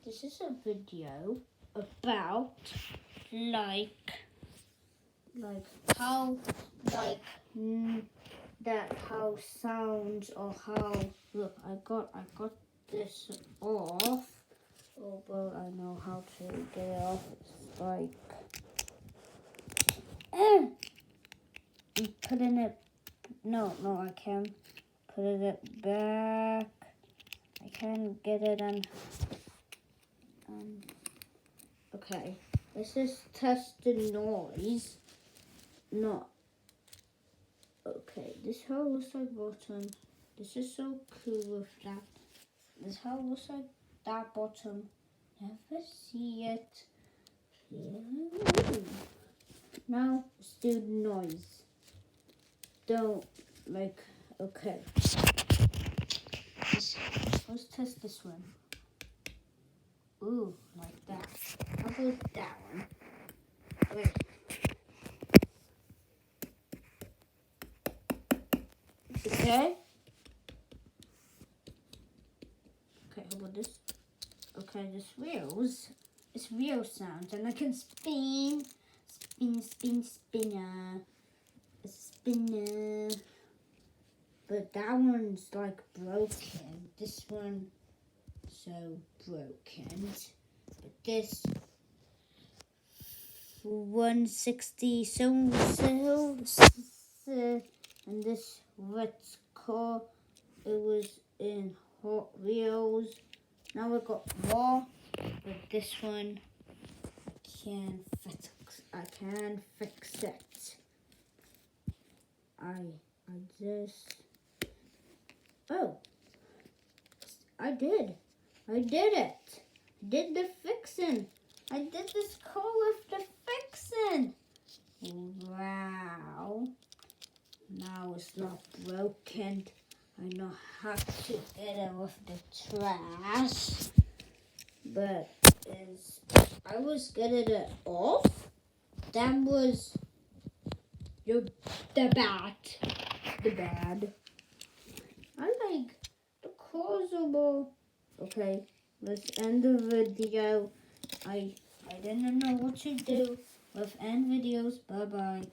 This is a video about how how sounds or how look I got this off. Oh well, I know how to get it off. It's like putting it. No, I can't put it back. I can't get it on. Okay, let's just test the noise. Not okay. This hole looks like bottom. This is so cool with that. This hole looks like that bottom. Never see it. Now let's do the noise. Don't okay. Let's test this one. Ooh, like that. How about that one? Wait. Okay. Okay, how about this? Okay, this wheels. It's wheel sounds, and I can spinner. A spinner. But that one's like broken. This one so broken. But this 160 and this red car, it was in Hot Wheels. Now we got more, but this one I can fix it. I did it. I did the fixing. I did this car with the fixing. Wow. Now it's not broken. I know how to get it with the trash. But I was getting it off. That was the bad. I like the cars are okay. Let's end the video. I didn't know what to do. Let's end videos. Bye bye.